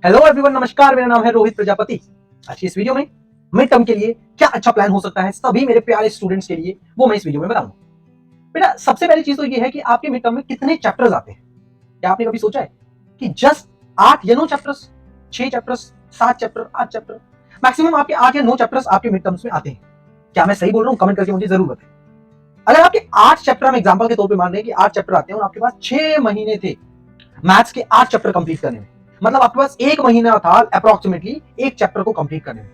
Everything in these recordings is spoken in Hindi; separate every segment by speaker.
Speaker 1: हेलो एवरीवन, नमस्कार। मेरा नाम है रोहित प्रजापति। आज की इस वीडियो में मिड टर्म के लिए क्या अच्छा प्लान हो सकता है सभी मेरे प्यारे स्टूडेंट्स के लिए, वो मैं इस वीडियो में बताऊंगा। बेटा, सबसे पहली चीज तो ये है कि आपके मिड टर्म में कितने चैप्टर्स आते हैं। क्या आपने कभी सोचा है कि जस्ट 8 या 9 chapters, 6 chapters, 7 chapter, 8 chapter, maximum आपके 8 या 9 चैप्टर्स आपके मिड टर्म्स में आते हैं। क्या मैं सही बोल रहा हूँ? कमेंट करके मुझे जरूर बताएं। अगर आपके 8 चैप्टर, हम एग्जांपल के तौर पे मान रहे हैं कि 8 चैप्टर आते हैं और आपके पास 6 महीने थे मैथ्स के 8 चैप्टर कंप्लीट करने में, मतलब आपके पास 1 महीना था अप्रोक्सीमेटली एक चैप्टर को कंप्लीट करने में।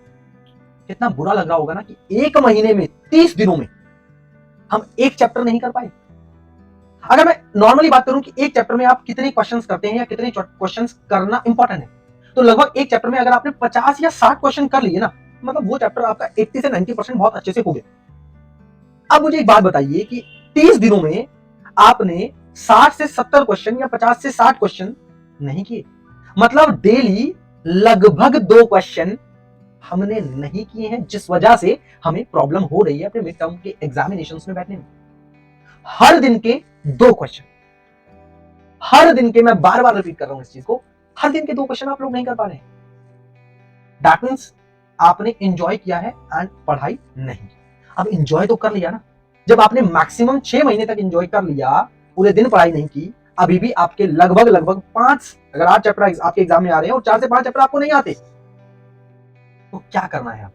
Speaker 1: कितना बुरा लग रहा होगा ना कि 1 महीने में 30 दिनों में हम एक चैप्टर नहीं कर पाए। अगर मैं नॉर्मली बात करूं कि एक चैप्टर में आप कितने क्वेश्चंस करते हैं या कितने क्वेश्चंस करना इंपॉर्टेंट है, तो लगभग एक चैप्टर में अगर आपने 50 या 60 क्वेश्चन कर लिए ना, मतलब वो चैप्टर आपका 80 से 90% बहुत अच्छे से हो गया। अब मुझे एक बात बताइए कि 30 दिनों में आपने 60 से 70 क्वेश्चन या 50 से 60 क्वेश्चन नहीं किए, मतलब डेली लगभग 2 क्वेश्चन हमने नहीं किए हैं, जिस वजह से हमें प्रॉब्लम हो रही है अपने मिड टर्म के एग्जामिनेशंस में बैठने में। हर दिन के 2 क्वेश्चन, हर दिन के, मैं बार बार रिपीट कर रहा हूं इस चीज को, हर दिन के 2 क्वेश्चन आप लोग नहीं कर पा रहे हैं। दैट मींस आपने एंजॉय किया है एंड पढ़ाई नहीं। अब एंजॉय तो कर लिया ना। जब आपने मैक्सिमम 6 महीने तक एंजॉय कर लिया, पूरे दिन पढ़ाई नहीं की, अभी भी आपके लगभग 5, अगर 8 चैप्टर आपके एग्जाम में आ रहे हैं और 4 से 5 चैप्टर आपको नहीं आते, तो क्या करना है आप?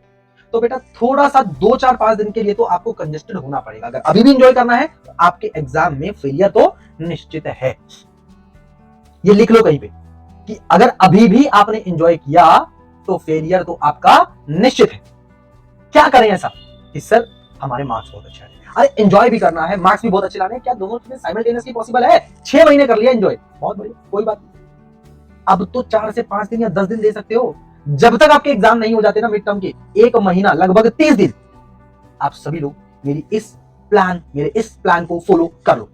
Speaker 1: तो बेटा, थोड़ा सा 2, 4, 5 दिन के लिए तो आपको कंजेस्टेड होना पड़ेगा। अगर अभी भी एंजॉय करना है तो आपके एग्जाम में फेलियर तो निश्चित है। ये लिख लो कहीं पे कि अगर अभी भी आपने एंजॉय किया तो फेलियर तो आपका निश्चित है। क्या करें ऐसा कि सर हमारे मार्क्स बहुत अच्छे आए? अरे एंजॉय भी करना है, मार्क्स भी बहुत अच्छे लाने हैं, क्या दोनों चीजें साइमल्टेनियसली पॉसिबल है? 6 महीने कर लिया एंजॉय, बहुत बढ़िया, कोई बात नहीं। अब तो 4 से 5 दिन या 10 दिन दे सकते हो। जब तक आपके एग्जाम नहीं हो जाते ना मिड टर्म के, 1 महीना लगभग 30 दिन, आप सभी लोग मेरे इस प्लान को फॉलो कर लो।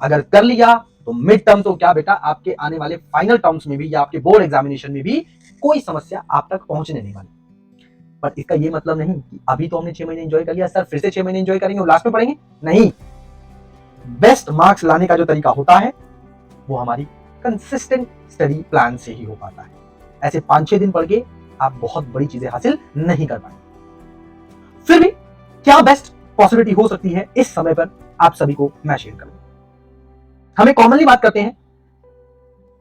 Speaker 1: अगर कर लिया तो मिड टर्म तो क्या बेटा, आपके आने वाले फाइनल टर्म्स में भी या आपके बोर्ड एग्जामिनेशन में भी कोई समस्या आप तक पहुंचने नहीं वाली। पर इसका ये मतलब नहीं कि अभी तो हमने 6 महीने एंजॉय कर लिया, सर फिर से 6 महीने एंजॉय करेंगे और लास्ट में पढ़ेंगे, नहीं। बेस्ट मार्क्स लाने का जो तरीका होता है वो हमारी कंसिस्टेंट स्टडी प्लान से ही हो पाता है। ऐसे 5-6 दिन पढ़ के आप बहुत बड़ी चीजें हासिल नहीं कर पाएंगे। फिर भी क्या बेस्ट पॉसिबिलिटी हो सकती है इस समय पर, आप सभी को मैं शेयर करूंगा। हमें कॉमनली बात करते हैं,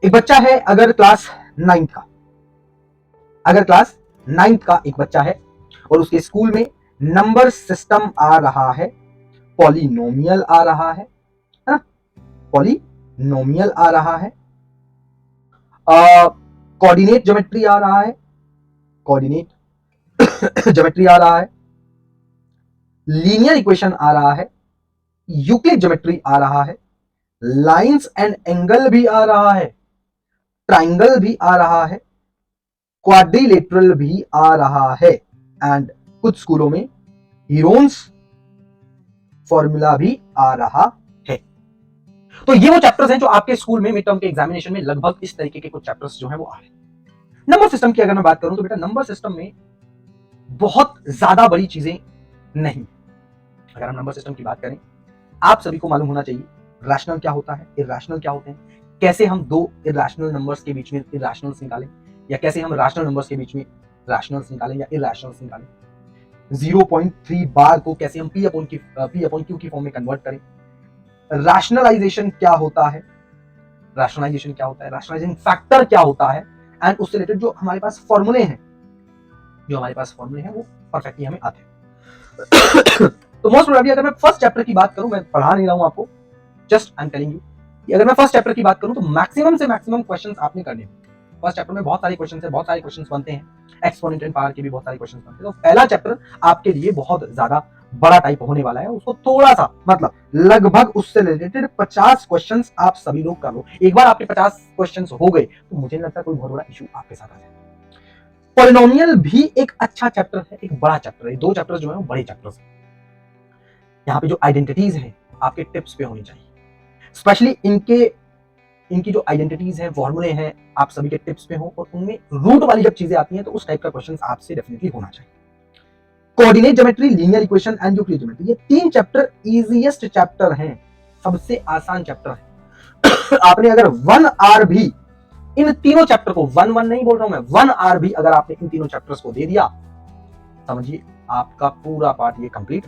Speaker 1: एक बच्चा है अगर क्लास 9th का, अगर क्लास 9th का एक बच्चा है और उसके स्कूल में नंबर सिस्टम आ रहा है, पॉलिनोमियल आ रहा है ना, पॉलिनोमियल आ रहा है, कोऑर्डिनेट ज्योमेट्री आ रहा है, कोऑर्डिनेट ज्योमेट्री आ रहा है, लीनियर इक्वेशन आ रहा है, यूक्लिड ज्योमेट्री आ रहा है, लाइंस एंड एंगल भी आ रहा है, ट्राइंगल भी आ रहा है, क्वाड्रिलेटरल भी आ रहा है, एंड कुछ स्कूलों में हीरोन्स फॉर्मूला भी आ रहा है। तो ये वो चैप्टर्स हैं जो आपके स्कूल में मिड टर्म के एग्जामिनेशन में लगभग इस तरीके के कुछ चैप्टर्स जो हैं वो आ रहे हैं। नंबर सिस्टम की अगर मैं बात करूं तो बेटा, नंबर सिस्टम में बहुत ज्यादा बड़ी चीजें नहीं। अगर हम नंबर सिस्टम की बात करें, आप सभी को मालूम होना चाहिए रैशनल क्या होता है, इरैशनल क्या होते हैं, कैसे हम 2 इरैशनल नंबर्स के बीच में इरैशनल्स निकालें, या कैसे हम रैशनल नंबर्स के बीच में रैशनल्स निकालें या इरैशनल्स निकालें, 0.3 बार को कैसे हम P अपॉन Q की फॉर्म में कन्वर्ट करें, रैशनलाइजेशन क्या होता है, रैशनलाइजेशन क्या होता है, रैशनलाइजिंग फैक्टर क्या होता है, एंड उससे रिलेटेड जो हमारे पास फॉर्मूले हैं, वो परफेक्टली हमें आते हैं। तो मोस्ट प्रोबेबली अगर मैं फर्स्ट चैप्टर की बात करूं, मैं पढ़ा नहीं रहा हूं आपको, just I am telling you कि अगर मैं फर्स्ट चैप्टर की बात करूं तो मैक्सिमम से मैक्सिमम क्वेश्चंस आपने करने हैं। फर्स्ट चैप्टर में बहुत सारे क्वेश्चंस हैं, बहुत सारे क्वेश्चंस बनते हैं, एक्सपोनेंट एंड पावर के भी बहुत सारे क्वेश्चंस बनते हैं। तो पहला चैप्टर आपके लिए बहुत ज्यादा बड़ा टाइप होने वाला है, उसको थोड़ा सा, मतलब लगभग उससे रिलेटेड 50 क्वेश्चंस आप सभी लोग कर लो। एक बार आपके 50 क्वेश्चंस हो गए तो मुझे नहीं लगता कोई बहुत बड़ा इशू आपके साथ आ जाए। पॉलिनोमियल भी एक अच्छा चैप्टर है, एक बड़ा चैप्टर है। 2 चैप्टर्स जो है वो बड़े चैप्टर्स हैं। यहाँ पे जो आइडेंटिटीज है आपके टिप्स पे होनी चाहिए, स्पेशली इनकी जो आइडेंटिटीज है, फॉर्मूले हैं, आप सभी के टिप्स पे हो, और उनमें रूट वाली जब चीजें आती हैं तो उस टाइप का क्वेश्चन आपसे डेफिनेटली होना चाहिए। Coordinate geometry, linear equation and Euclid geometry, ये 3 चैप्टर इजीएस्ट चैप्टर हैं, सबसे आसान चैप्टर है। आपने अगर 1 आवर भी इन तीनों चैप्टर को 1-1 नहीं बोल रहा हूं मैं, 1 आवर भी अगर आपने इन तीनों चैप्टर्स को दे दिया, समझिए आपका पूरा पार्ट ये कंप्लीट,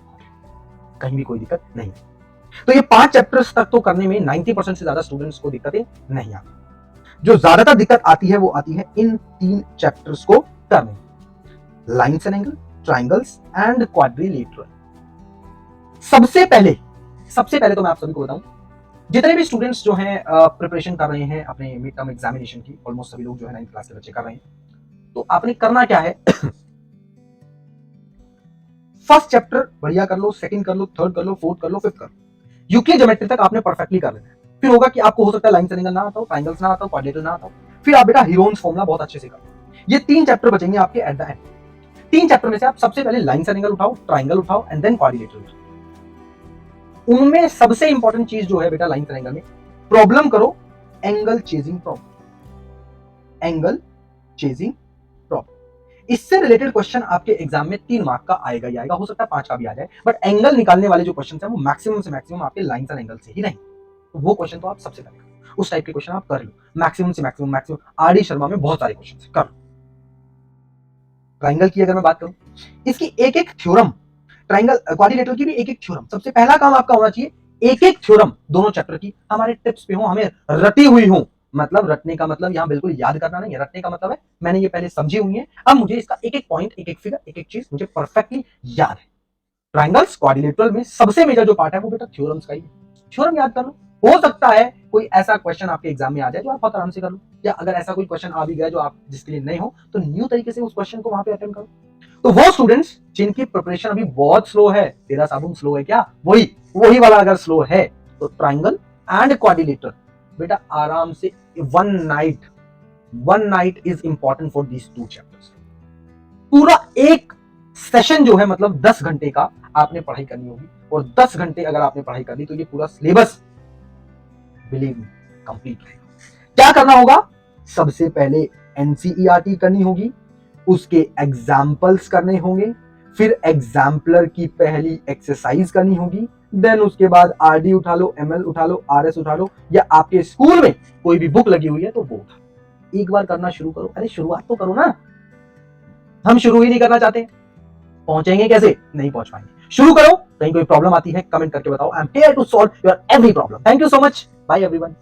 Speaker 1: कहीं भी कोई दिक्कत नहीं। तो ये 5 चैप्टर्स तक तो करने में 90% से ज्यादा स्टूडेंट्स को दिक्कतें नहीं आती। जो ज्यादातर दिक्कत आती है वो आती है इन 3 चैप्टर्स को करने में, lines and angle, triangles and quadrilateral. सबसे पहले तो मैं आप सभी को बताऊं, जितने भी स्टूडेंट्स जो हैं प्रिपरेशन कर रहे हैं अपने मिड टर्म एग्जामिनेशन की, ऑलमोस्ट सभी लोग जो है 9th क्लास के बच्चे कर रहे हैं, तो आपने करना क्या है फर्स्ट चैप्टर बढ़िया कर लो, सेकंड कर लो, थर्ड कर लो, फोर्थ कर लो, फिफ्थ कर लो, यूक्लिड ज्योमेट्री तक आपने परफेक्टली कर लेना है। फिर होगा कि आपको हो सकता है लाइन एंगल ना आता हो, ट्राइंगल्स ना आता हो, क्वाड्रिलेटरल ना आता हो, फिर आप बेटा हीरोन्स फॉर्मूला बहुत अच्छे से करो। ये 3 चैप्टर बचेंगे आपके एट द एंड। 3 चैप्टर में से आप सबसे पहले लाइन एंगल उठाओ, ट्राइंगल उठाओ एंड देन क्वाड्रिलेटरल। उनमें सबसे इंपॉर्टेंट चीज जो है बेटा लाइन एंगल में, प्रॉब्लम करो angle chasing problem, angle chasing problem. इससे रिलेटेड क्वेश्चन आपके एग्जाम में 3 मार्क का आएगा ही आएगा, हो सकता है 5 का भी आ जाए, बट एंगल निकालने वाले जो क्वेश्चन है वो मैक्सिमम से मैक्सिमम आपके लाइन एंड एंगल से ही रहेंगे। तो वो क्वेश्चन तो आप सबसे पहले करो, उस टाइप के क्वेश्चन आप कर लो, मैक्सिमम से मैक्सिमम आर डी शर्मा में बहुत सारे क्वेश्चन कर लो। ट्राइंगल की अगर मैं बात करूं, इसकी एक एक थ्योरम, ट्राइंगल क्वाड्रिलेटरल की भी एक एक थ्योरम, सबसे पहला काम आपका होना चाहिए एक एक थ्योरम दोनों चैप्टर की हमारे टिप्स पे हो, हमें रटी हुई हो। मतलब रटने का मतलब यहाँ बिल्कुल याद करना नहीं है, रटने का मतलब है मैंने ये पहले समझी हुई है, अब मुझे इसका एक एक पॉइंट, एक एक फिगर, एक एक चीज मुझे परफेक्टली याद है। ट्राइंगल्स क्वाड्रिलेटरल में सबसे मेजर जो पार्ट है वो बेटा थ्योरम्स का ही है। थ्योरम याद कर लो, हो सकता है कोई ऐसा क्वेश्चन आपके एग्जाम में आ जाए जो आप बहुत आराम से कर लो, या अगर ऐसा कोई क्वेश्चन आ भी गया जो आप जिसके लिए नहीं हो तो न्यू तरीके से उस क्वेश्चन को वहां पे अटेम्प्ट करो। तो वो स्टूडेंट्स जिनकी प्रिपरेशन अभी बहुत स्लो है, तेरा साबुन स्लो है क्या, वही वाला अगर स्लो है, तो ट्राइंगल एंड क्वाड्रिलेटरल बेटा आराम से one night is important for these 2 chapters. पूरा एक सेशन जो है मतलब 10 घंटे का आपने पढ़ाई करनी होगी, और 10 घंटे अगर आपने पढ़ाई कर ली तो ये पूरा सिलेबस बिलीव मी कंप्लीट रहेगा। क्या करना होगा, सबसे पहले एनसीईआरटी करनी होगी, उसके एग्जाम्पल्स करने होंगे, फिर एग्जाम्पलर की पहली एक्सरसाइज करनी होगी, देन उसके बाद आरडी उठा लो, एमएल उठा लो, आरएस उठा लो, या आपके स्कूल में कोई भी बुक लगी हुई है तो वो उठा लो। एक बार करना शुरू करो, अरे शुरुआत तो करो ना, हम शुरू ही नहीं करना चाहते, पहुंचेंगे कैसे, नहीं पहुंच पाएंगे। शुरू करो, कहीं कोई प्रॉब्लम आती है कमेंट करके बताओ, I am here to solve your every problem. Thank you so much, bye everyone.